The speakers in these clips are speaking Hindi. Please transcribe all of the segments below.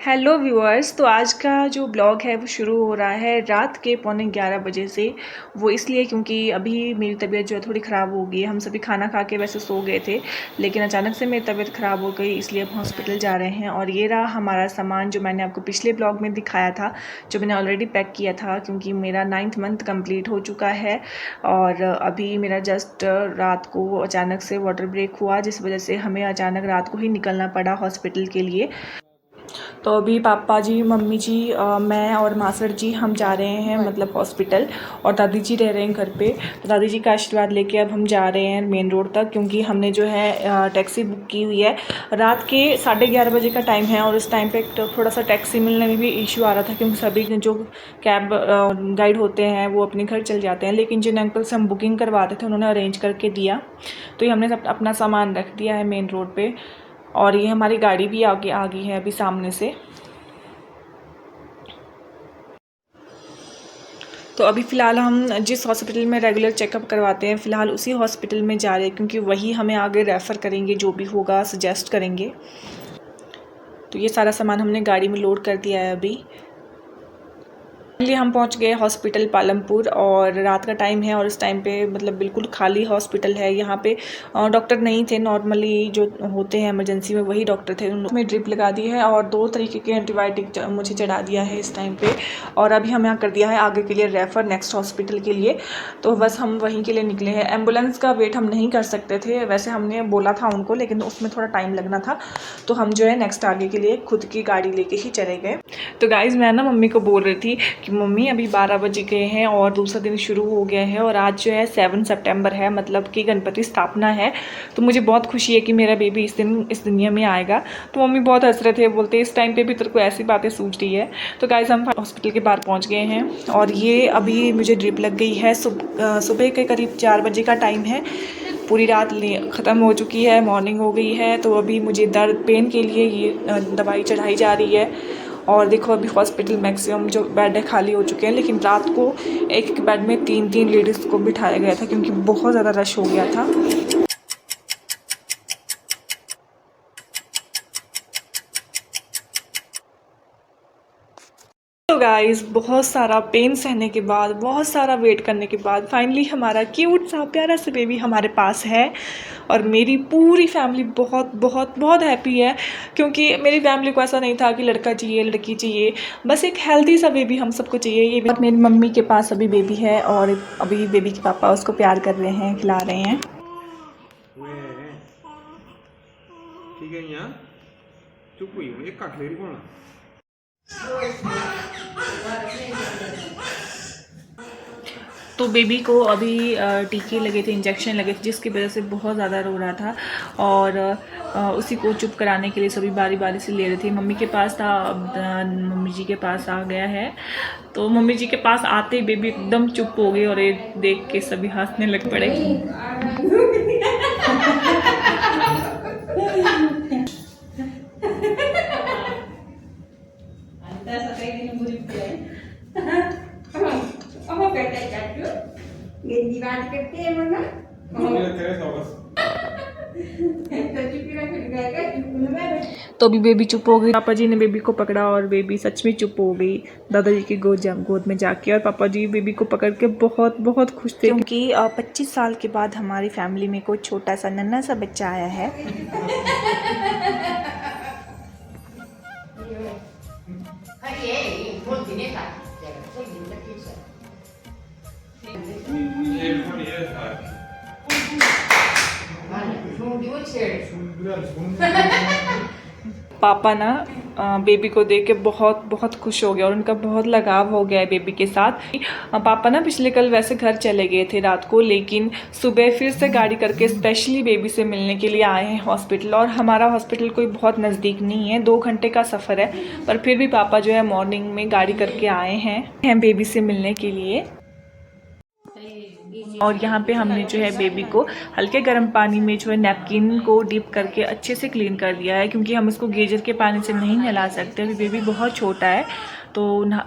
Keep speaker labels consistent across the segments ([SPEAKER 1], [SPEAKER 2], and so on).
[SPEAKER 1] Hello viewers. तो आज का जो ब्लॉग है वो शुरू हो रहा है रात के 11:15 बजे से। वो इसलिए क्योंकि अभी मेरी तबीयत जो है थोड़ी ख़राब हो गई है। हम सभी खाना खा के वैसे सो गए थे, लेकिन अचानक से मेरी तबीयत ख़राब हो गई, इसलिए अब हॉस्पिटल जा रहे हैं। और ये रहा हमारा सामान जो मैंने आपको पिछले ब्लॉग में दिखाया था, जो मैंने ऑलरेडी पैक किया था, क्योंकि मेरा 9th मंथ कम्प्लीट हो चुका है। और अभी मेरा जस्ट रात को अचानक से वाटर ब्रेक हुआ, जिस वजह से हमें अचानक रात को ही निकलना पड़ा हॉस्पिटल के लिए। तो अभी पापा जी, मम्मी जी, मैं और मासड़ जी हम जा रहे हैं मतलब हॉस्पिटल, और दादी जी रह रहे हैं घर पे। तो दादी जी का आशीर्वाद लेके अब हम जा रहे हैं मेन रोड तक, क्योंकि हमने जो है टैक्सी बुक की हुई है। रात के 11:30 बजे का टाइम है, और इस टाइम पे थोड़ा सा टैक्सी मिलने में भी इशू आ रहा था, क्योंकि सभी जो कैब गाइड होते हैं वो अपने घर चल जाते हैं। लेकिन जिन अंकल से हम बुकिंग करवाते थे उन्होंने अरेंज करके दिया, तो ये हमने अपना सामान रख दिया है मेन रोड पे। और ये हमारी गाड़ी भी आगे आ गई है अभी सामने से। तो अभी फ़िलहाल हम जिस हॉस्पिटल में रेगुलर चेकअप करवाते हैं, फ़िलहाल उसी हॉस्पिटल में जा रहे हैं, क्योंकि वही हमें आगे रेफ़र करेंगे, जो भी होगा सजेस्ट करेंगे। तो ये सारा सामान हमने गाड़ी में लोड कर दिया है अभी। फाइनली हम पहुंच गए हॉस्पिटल पालमपुर, और रात का टाइम है, और इस टाइम पे मतलब बिल्कुल खाली हॉस्पिटल है। यहाँ पे डॉक्टर नहीं थे, नॉर्मली जो होते हैं इमरजेंसी में वही डॉक्टर थे। उन्होंने ड्रिप लगा दी है और 2 तरीके के एंटीबायोटिक मुझे चढ़ा दिया है इस टाइम पे। और अभी हमें यहाँ कर दिया है आगे के लिए रेफ़र नेक्स्ट हॉस्पिटल के लिए। तो बस हम वहीं के लिए निकले हैं। एम्बुलेंस का वेट हम नहीं कर सकते थे, वैसे हमने बोला था उनको, लेकिन उसमें थोड़ा टाइम लगना था, तो हम जो है नेक्स्ट आगे के लिए खुद की गाड़ी लेके ही चले गए। तो गाइज़, मैं ना मम्मी को बोल रही थी कि मम्मी अभी 12 बज गए हैं और दूसरा दिन शुरू हो गया है, और आज जो है 7 सितंबर है, मतलब कि गणपति स्थापना है। तो मुझे बहुत खुशी है कि मेरा बेबी इस दिन इस दुनिया में आएगा। तो मम्मी बहुत हंस रहे थे, बोलते इस टाइम पे भी तेरे को ऐसी बातें सूझ रही है। तो गाइस, हम हॉस्पिटल के बाहर पहुंच गए हैं, और ये अभी मुझे ड्रिप लग गई है। सुबह के करीब 4 बजे का टाइम है। पूरी रात ख़त्म हो चुकी है, मॉर्निंग हो गई है। तो अभी मुझे दर्द पेन के लिए ये दवाई चढ़ाई जा रही है। और देखो अभी हॉस्पिटल मैक्सिमम जो बेड है खाली हो चुके हैं, लेकिन रात को एक बेड में 3 लेडीज़ को बिठाया गया था, क्योंकि बहुत ज़्यादा रश हो गया था। तो गाइस, बहुत सारा पेन सहने के बाद, बहुत सारा वेट करने के बाद फाइनली हमारा क्यूट सा प्यारा सा बेबी हमारे पास है। और मेरी पूरी फैमिली बहुत बहुत बहुत हैप्पी है, क्योंकि मेरी फैमिली को ऐसा नहीं था कि लड़का चाहिए लड़की चाहिए, बस एक हेल्दी सा बेबी हम सबको चाहिए। ये और मेरी मम्मी के पास अभी बेबी है, और अभी बेबी के पापा उसको प्यार कर रहे हैं, खिला रहे हैं। ठीक है, यहाँ चुप हुई एक काट ले रही कौन। तो बेबी को अभी टीके लगे थे, इंजेक्शन लगे थे, जिसकी वजह से बहुत ज़्यादा रो रहा था, और उसी को चुप कराने के लिए सभी बारी बारी से ले रहे थे। मम्मी के पास था, अब मम्मी जी के पास आ गया है। तो मम्मी जी के पास आते ही बेबी एकदम चुप हो गई, और ये देख के सभी हंसने लग पड़े। तो अभी बेबी चुप हो गई, पापा जी ने बेबी को पकड़ा और बेबी सच में चुप हो गई दादाजी की गोद में जाके। और पापा जी बेबी को पकड़ के बहुत बहुत खुश थे, क्योंकि 25 साल के बाद हमारी फैमिली में कोई छोटा सा नन्हा सा बच्चा आया है। पापा ना बेबी को देख के बहुत बहुत खुश हो गया, और उनका बहुत लगाव हो गया है बेबी के साथ। पापा ना पिछले कल वैसे घर चले गए थे रात को, लेकिन सुबह फिर से गाड़ी करके स्पेशली बेबी से मिलने के लिए आए हैं हॉस्पिटल। और हमारा हॉस्पिटल कोई बहुत नज़दीक नहीं है, 2 घंटे का सफ़र है, पर फिर भी पापा जो है मॉर्निंग में गाड़ी करके आए हैं बेबी से मिलने के लिए। और यहाँ पे हमने जो है बेबी को हल्के गर्म पानी में जो है नैपकिन को डिप करके अच्छे से क्लीन कर लिया है, क्योंकि हम इसको गीजर के पानी से नहीं नहला सकते, अभी बेबी बहुत छोटा है। तो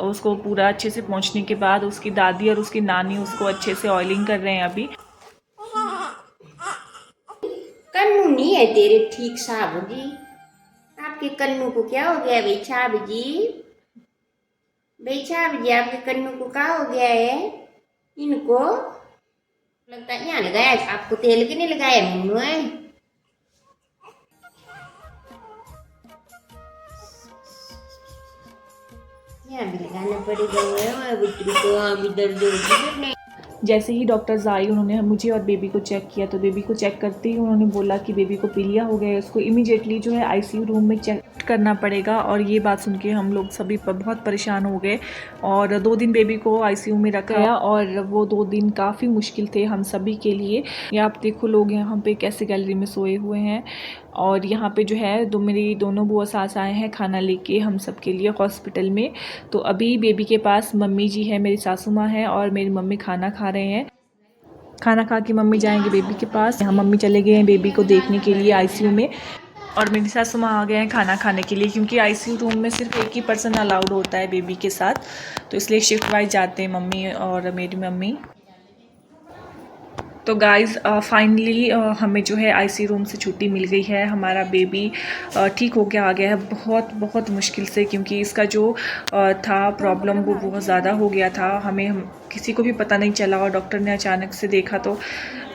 [SPEAKER 1] उसको पूरा अच्छे से पोंछने के बाद उसकी दादी और उसकी नानी उसको अच्छे से ऑयलिंग कर रहे हैं अभी।
[SPEAKER 2] कन्नू नहीं है तेरे ठीक साहब जी, आपके कन्नू को क्या हो गया बेचाब जी? बेचाब जी आपके कन्नू को क्या हो गया है? इनको लगता है यहाँ लगाया, आपको तेल के नहीं लगाया मम्नू है? यहाँ भी लगाना पड़ेगा, बुतरू को अभी दर्द होगी।
[SPEAKER 1] जैसे ही डॉक्टर्स आई उन्होंने मुझे और बेबी को चेक किया, तो बेबी को चेक करते ही उन्होंने बोला कि बेबी को पीलिया हो गया है, उसको इमीडिएटली जो है आईसीयू रूम में चेक करना पड़ेगा। और ये बात सुन के हम लोग सभी बहुत परेशान हो गए और 2 दिन बेबी को आईसीयू में रखा गया और वो 2 दिन काफ़ी मुश्किल थे हम सभी के लिए। ये आप देखो लोग यहाँ पे कैसे गैलरी में सोए हुए हैं और यहाँ पे जो है मेरी दोनों बुआ सास आए हैं खाना लेके हम सब के लिए हॉस्पिटल में। तो अभी बेबी के पास मम्मी जी है, मेरी सासू माँ है और मेरी मम्मी खाना खा रहे हैं। खाना खा के मम्मी जाएंगे बेबी के पास। यहाँ मम्मी चले गए हैं बेबी को देखने के लिए आईसीयू में और मेरी सासू माँ आ गए हैं खाना खाने के लिए, क्योंकि आईसीयू रूम में सिर्फ एक ही पर्सन अलाउड होता है बेबी के साथ, तो इसलिए शिफ्ट वाइज जाते हैं मम्मी और मेरी मम्मी। तो गाइज़ फाइनली हमें जो है आईसीयू रूम से छुट्टी मिल गई है। हमारा बेबी ठीक हो के आ गया है बहुत बहुत मुश्किल से, क्योंकि इसका जो था प्रॉब्लम वो बहुत ज़्यादा हो गया था। हम किसी को भी पता नहीं चला और डॉक्टर ने अचानक से देखा तो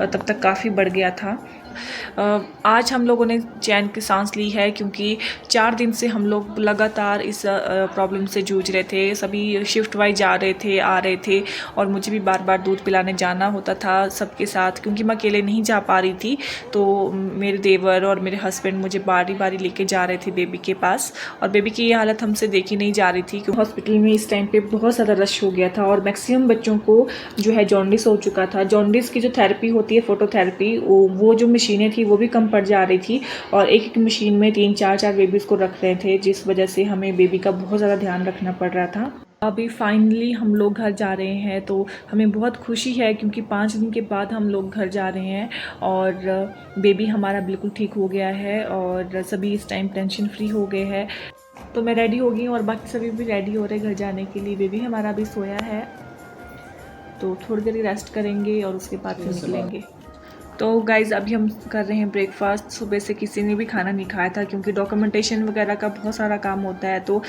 [SPEAKER 1] तब तक काफ़ी बढ़ गया था। आज हम लोगों ने चैन की सांस ली है, क्योंकि 4 दिन से हम लोग लगातार इस प्रॉब्लम से जूझ रहे थे। सभी शिफ्ट वाइज जा रहे थे, आ रहे थे और मुझे भी बार बार दूध पिलाने जाना होता था सबके साथ, क्योंकि मैं अकेले नहीं जा पा रही थी। तो मेरे देवर और मेरे हस्बैंड मुझे बारी बारी लेके जा रहे थे बेबी के पास, और बेबी की ये हालत हमसे देखी नहीं जा रही थी, क्योंकि हॉस्पिटल में इस टाइम पे बहुत ज़्यादा रश हो गया था और मैक्सिमम बच्चों को जो है जॉन्डिस हो चुका था। जॉन्डिस की जो थेरेपी होती है, फोटोथेरेपी, वो जो मशीनें थी वो भी कम पड़ जा रही थी और एक एक मशीन में 3-4 बेबीज़ को रख रहे थे, जिस वजह से हमें बेबी का बहुत ज़्यादा ध्यान रखना पड़ रहा था। अभी फाइनली हम लोग घर जा रहे हैं, तो हमें बहुत खुशी है, क्योंकि 5 दिन के बाद हम लोग घर जा रहे हैं और बेबी हमारा बिल्कुल ठीक हो गया है और सभी इस टाइम टेंशन फ्री हो गए हैं। तो मैं रेडी हो गई हूँ और बाकी सभी भी रेडी हो रहे हैं घर जाने के लिए। बेबी हमारा भी सोया है, तो थोड़ी देर रेस्ट करेंगे और उसके बाद फिर निकलेंगे। तो गाइज़ अभी हम कर रहे हैं ब्रेकफास्ट। सुबह से किसी ने भी खाना नहीं खाया था, क्योंकि डॉक्यूमेंटेशन वगैरह का बहुत सारा काम होता है। तो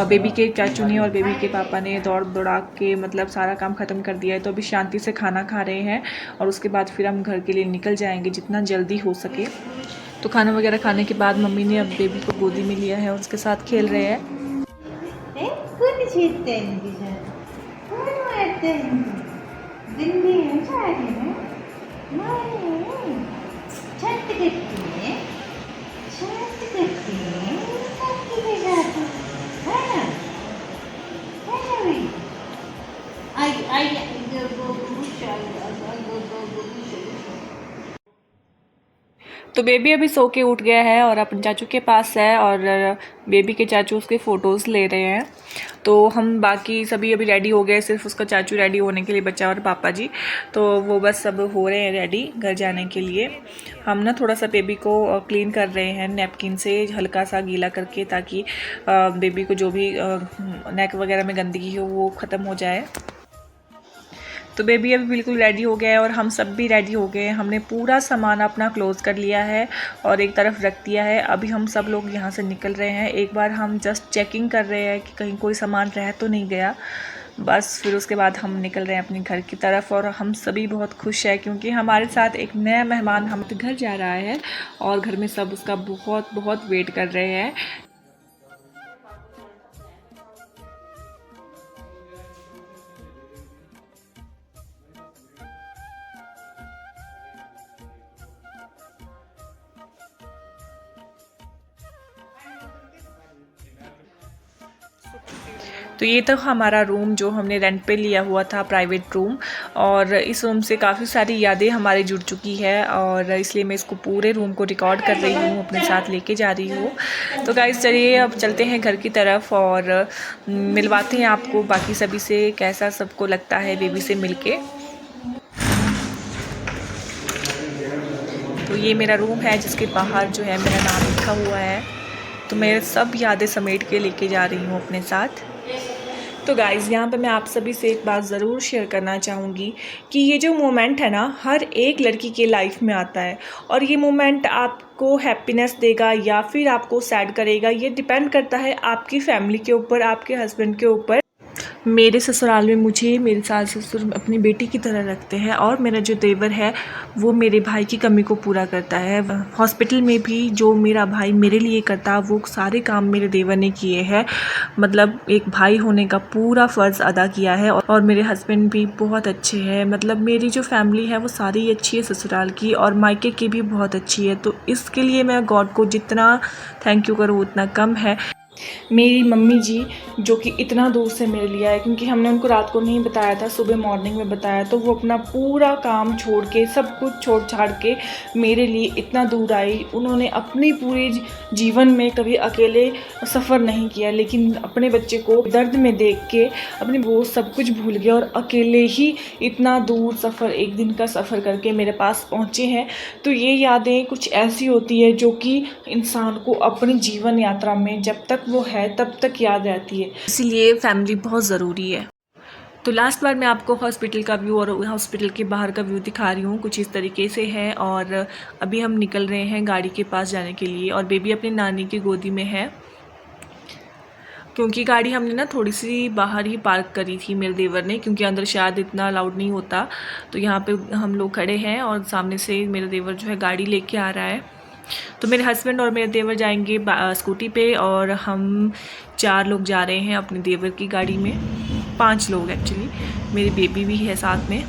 [SPEAKER 1] बेबी के चाचू ने और बेबी के पापा ने दौड़ दौड़ा के मतलब सारा काम ख़त्म कर दिया है। तो अभी शांति से खाना खा रहे हैं और उसके बाद फिर हम घर के लिए निकल जाएंगे जितना जल्दी हो सके। तो खाना वगैरह खाने के बाद मम्मी ने अब बेबी को गोदी में लिया है और उसके साथ खेल रहे हैं। तो बेबी अभी सो के उठ गया है और अपने चाचू के पास है और बेबी के चाचू उसके फ़ोटोज़ ले रहे हैं। तो हम बाकी सभी अभी रेडी हो गए, सिर्फ उसका चाचू रेडी होने के लिए बचा और पापा जी, तो वो बस सब हो रहे हैं रेडी घर जाने के लिए। हम ना थोड़ा सा बेबी को क्लीन कर रहे हैं नैपकिन से, हल्का सा गीला करके, ताकि बेबी को जो भी नेक वगैरह में गंदगी हो वो ख़त्म हो जाए। तो बेबी अभी बिल्कुल रेडी हो गया है और हम सब भी रेडी हो गए हैं। हमने पूरा सामान अपना क्लोज़ कर लिया है और एक तरफ रख दिया है। अभी हम सब लोग यहाँ से निकल रहे हैं। एक बार हम जस्ट चेकिंग कर रहे हैं कि कहीं कोई सामान रह तो नहीं गया, बस फिर उसके बाद हम निकल रहे हैं अपने घर की तरफ। और हम सभी बहुत खुश हैं, क्योंकि हमारे साथ एक नया मेहमान हम घर जा रहा है और घर में सब उसका बहुत बहुत वेट कर रहे हैं। तो ये तो हमारा रूम जो हमने रेंट पे लिया हुआ था, प्राइवेट रूम, और इस रूम से काफ़ी सारी यादें हमारी जुड़ चुकी है और इसलिए मैं इसको पूरे रूम को रिकॉर्ड कर रही हूँ, अपने साथ लेके जा रही हूँ। तो गाइस चलिए अब चलते हैं घर की तरफ और मिलवाते हैं आपको बाकी सभी से, कैसा सबको लगता है बेबी से मिलके। तो ये मेरा रूम है जिसके बाहर जो है मेरा नाम लिखा हुआ है। तो मैं सब यादें समेट के लेके जा रही हूँ अपने साथ। तो गाइज़ यहाँ पे मैं आप सभी से एक बात ज़रूर शेयर करना चाहूँगी कि ये जो मोमेंट है ना, हर एक लड़की के लाइफ में आता है और ये मोमेंट आपको आपको हैप्पीनेस देगा या फिर आपको सैड करेगा, ये डिपेंड करता है आपकी फैमिली के ऊपर, आपके हस्बैंड के ऊपर। मेरे ससुराल में मुझे मेरे सास ससुर अपनी बेटी की तरह रखते हैं और मेरा जो देवर है वो मेरे भाई की कमी को पूरा करता है। हॉस्पिटल में भी जो मेरा भाई मेरे लिए करता वो सारे काम मेरे देवर ने किए हैं, मतलब एक भाई होने का पूरा फ़र्ज़ अदा किया है। और मेरे हस्बैंड भी बहुत अच्छे हैं, मतलब मेरी जो फैमिली है वो सारी अच्छी है ससुराल की, और मायके की भी बहुत अच्छी है। तो इसके लिए मैं गॉड को जितना थैंक यू करूँ उतना कम है। मेरी मम्मी जी जो कि इतना दूर से मेरे लिए आए, क्योंकि हमने उनको रात को नहीं बताया था, सुबह मॉर्निंग में बताया, तो वो अपना पूरा काम छोड़ के, सब कुछ छोड़ छाड़ के मेरे लिए इतना दूर आई। उन्होंने अपनी पूरे जीवन में कभी अकेले सफ़र नहीं किया, लेकिन अपने बच्चे को दर्द में देख के अपने वो सब कुछ भूल गया और अकेले ही इतना दूर सफ़र, एक दिन का सफ़र करके मेरे पास पहुँचे हैं। तो ये यादें कुछ ऐसी होती है जो कि इंसान को अपनी जीवन यात्रा में जब तक वो है तब तक याद रहती है, इसीलिए फैमिली बहुत ज़रूरी है। तो लास्ट बार मैं आपको हॉस्पिटल का व्यू और हॉस्पिटल के बाहर का व्यू दिखा रही हूँ, कुछ इस तरीके से है। और अभी हम निकल रहे हैं गाड़ी के पास जाने के लिए, और बेबी अपनी नानी की गोदी में है, क्योंकि गाड़ी हमने ना थोड़ी सी बाहर ही पार्क करी थी मेरे देवर ने, क्योंकि अंदर शायद इतना अलाउड नहीं होता। तो यहाँ पे हम लोग खड़े हैं और सामने से मेरा देवर जो है गाड़ी लेके आ रहा है। तो मेरे हस्बैंड और मेरे देवर जाएंगे स्कूटी पे, और हम 4 लोग जा रहे हैं अपने देवर की गाड़ी में, 5 लोग एक्चुअली, मेरी बेबी भी है साथ में।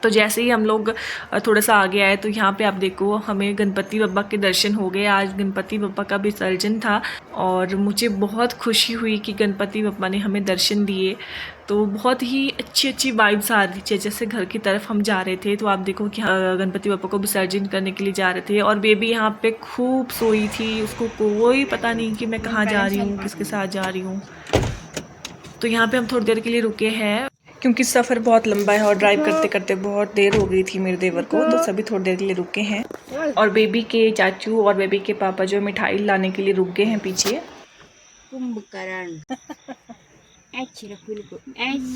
[SPEAKER 1] तो जैसे ही हम लोग थोड़ा सा आगे आए तो यहाँ पे आप देखो हमें गणपति बप्पा के दर्शन हो गए। आज गणपति बप्पा का विसर्जन था और मुझे बहुत खुशी हुई कि गणपति बप्पा ने हमें दर्शन दिए। तो बहुत ही अच्छी वाइब्स आ रही थी जैसे घर की तरफ हम जा रहे थे। तो आप देखो कि गणपति बप्पा को विसर्जन करने के लिए जा रहे थे, और बेबी यहाँ पे खूब सोई थी, उसको कोई पता नहीं कि मैं कहाँ जा रही हूँ, किसके साथ जा रही हूँ। तो यहाँ पे हम थोड़ी देर के लिए रुके हैं, क्योंकि सफ़र बहुत लंबा है और ड्राइव करते करते बहुत देर हो गई थी मेरे देवर को, तो सभी थोड़ी देर के लिए रुके हैं। और बेबी के चाचू और बेबी के पापा जो मिठाई लाने के लिए रुक गए हैं पीछे।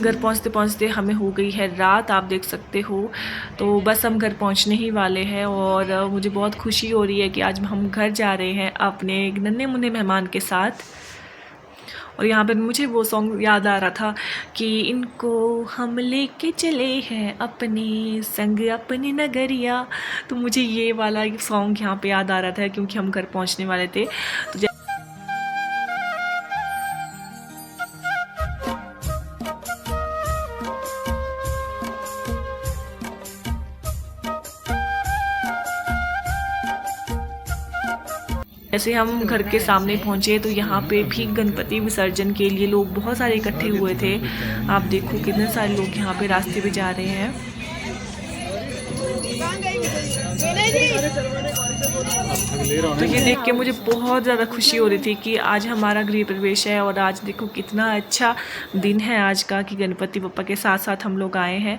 [SPEAKER 1] घर पहुंचते पहुंचते हमें हो गई है रात, आप देख सकते हो। तो बस हम घर पहुंचने ही वाले हैं, और मुझे बहुत खुशी हो रही है कि आज हम घर जा रहे हैं अपने नन्हे मुन्ने मेहमान के साथ। और यहाँ पे मुझे वो सॉन्ग याद आ रहा था कि इनको हम लेके चले हैं अपने संग अपनी नगरिया। तो मुझे ये वाला सॉन्ग यहाँ पे याद आ रहा था क्योंकि हम घर पहुँचने वाले थे। तो जैसे हम घर के सामने पहुंचे तो यहाँ पे भी गणपति विसर्जन के लिए लोग बहुत सारे इकट्ठे हुए थे। आप देखो कितने सारे लोग यहाँ पे रास्ते पे जा रहे हैं। तो ये देख के मुझे बहुत ज़्यादा खुशी हो रही थी कि आज हमारा गृह प्रवेश है, और आज देखो कितना अच्छा दिन है आज का कि गणपति बप्पा के साथ साथ हम लोग आए हैं।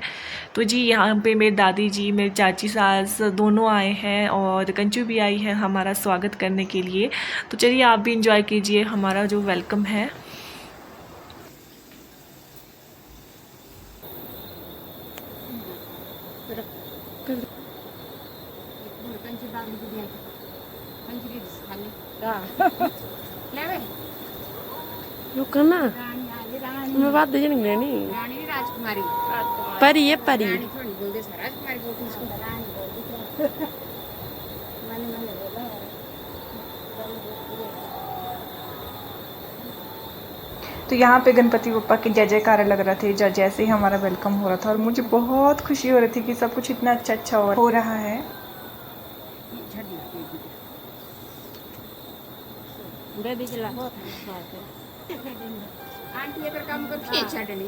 [SPEAKER 1] तो जी यहाँ पे मेरी दादी जी, मेरी चाची सास दोनों आए हैं, और कंचू भी आई है हमारा स्वागत करने के लिए। तो चलिए आप भी इंजॉय कीजिए हमारा जो वेलकम है।
[SPEAKER 3] रुकना मैं बात दे नहीं लेनी
[SPEAKER 2] राजकुमारी
[SPEAKER 3] परी है परी
[SPEAKER 1] तो यहाँ पे गणपति बप्पा के जय जयकार लग रहा थे जैसे ही हमारा वेलकम हो रहा था, और मुझे बहुत खुशी हो रही थी कि सब कुछ इतना अच्छा हो रहा है।
[SPEAKER 2] आंटी अगर काम करती है छाड़ने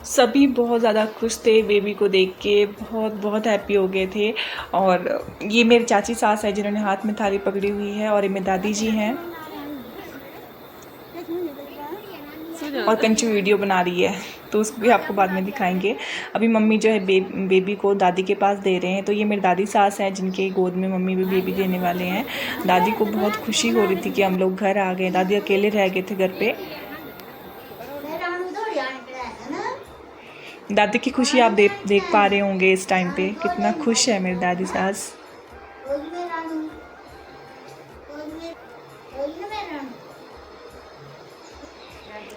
[SPEAKER 1] सभी बहुत ज़्यादा खुश थे बेबी को देख के, बहुत हैप्पी हो गए थे। और ये मेरी चाची सास है जिन्होंने हाथ में थाली पकड़ी हुई है, और ये मेरी दादी जी हैं। और कंचू वीडियो बना रही है, तो उसको भी आपको बाद में दिखाएंगे। अभी मम्मी जो है बेबी को दादी के पास दे रहे हैं। तो ये मेरी दादी सास हैं जिनके गोद में मम्मी भी बेबी देने वाले हैं। दादी को बहुत खुशी हो रही थी कि हम लोग घर आ गए। दादी अकेले रह गए थे घर पे। दादी की खुशी आप देख पा रहे होंगे इस टाइम पे, कितना खुश है मेरी दादी सास।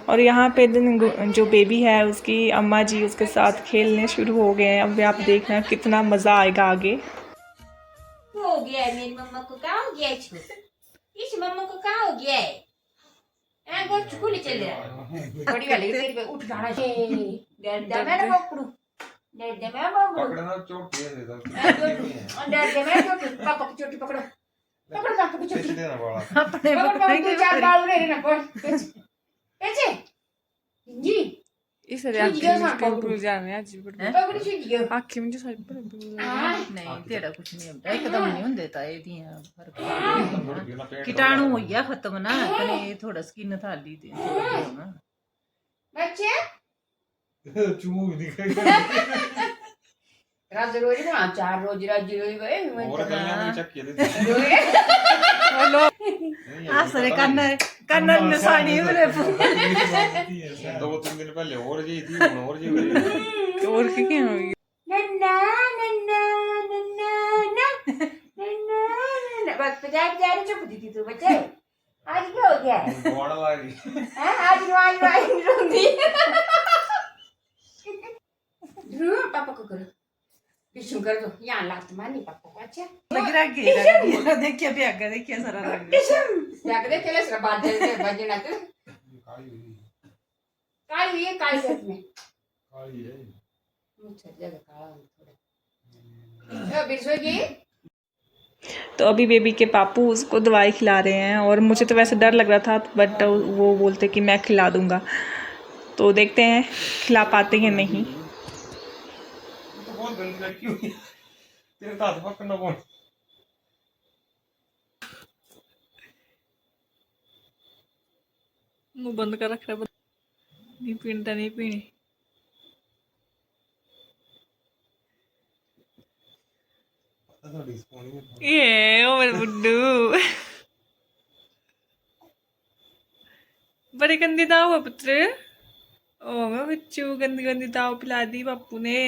[SPEAKER 1] और यहाँ पे जो बेबी है उसकी अम्मा जी उसके साथ खेलने शुरू हो गए हैं। अब आप देखना कितना मज़ा आएगा आगे।
[SPEAKER 2] हो गया है मेरी मम्मा को, क्या हो गया है इसको? इस मम्मा को क्या हो गया है? गोर चुकुली चल रहा है। बड़ी वाली तेरी पे उठ जाना चाहिए। डर दे मैं ना पकड़ू। डर दे मैं पकड़ू।
[SPEAKER 4] पकड़ना चोट दे दे दो।
[SPEAKER 2] डर दे मैं चोटी, पापा की चोटी पकड़ो। पकड़ पापा की चोटी।
[SPEAKER 4] देना वाला।
[SPEAKER 3] अपने
[SPEAKER 2] पकड़ दो चार बाल रे ना पड़। कैसे? जी।
[SPEAKER 1] इस आँखें जाने आज
[SPEAKER 2] पकड़ छूट गया।
[SPEAKER 1] आँखें मुझे सारी
[SPEAKER 3] नहीं तेरा कुछ नहीं होता, एकदम नहीं होंदे ताए दियां फर्क कीटाणु हो गया खत्म ना, कने थोड़ा स्किन थाली दी ना
[SPEAKER 2] बच्चे
[SPEAKER 4] चूमू भी दिखेगा।
[SPEAKER 2] राज रोज ना चार रोज राज रोज गए
[SPEAKER 4] और गलियां में चक्की दे।
[SPEAKER 3] आसरे कन्नर में साड़ी मेरे
[SPEAKER 4] दो तीन दिन पहले और जी थी, और जी हुई।
[SPEAKER 1] और क्या होगी?
[SPEAKER 2] नन्ना नन्ना नन्ना नन्ना नन्ना बस बजा चुप दी थी तू बच्चे। आज क्या हो गया है?
[SPEAKER 4] गोड़ लगी।
[SPEAKER 2] हैं आज वाई रोंदी। पापा को करो पिशु कर दो, यहाँ लात मारनी पापा को। अच्छा
[SPEAKER 3] लग रहा है देखिए ब्यागा देखिए सारा लग
[SPEAKER 2] क्या करे चले सर बात बजे ना तू काली है काली है इसमें
[SPEAKER 4] काली है।
[SPEAKER 2] मुझे जगह काला थोड़ा। बिरसो जी
[SPEAKER 1] तो अभी बेबी के पापू उसको दवाई खिला रहे हैं और मुझे तो वैसे डर लग रहा था, बट वो बोलते कि मैं खिला दूंगा। तो देखते हैं खिला पाते हैं नहीं।
[SPEAKER 4] तो बहुत गंदी लड़की हुई। तेरे हाथ पकड़ना कौन?
[SPEAKER 1] मुंह बंद कर रख रहा है, नहीं पीनता नहीं पीनी। ये ओ मेरे बुड्डू बड़ी गंदी दाव है पुत्र। ओ मैं बच्चू गंदी गंदी दाव पिला दी पापू ने।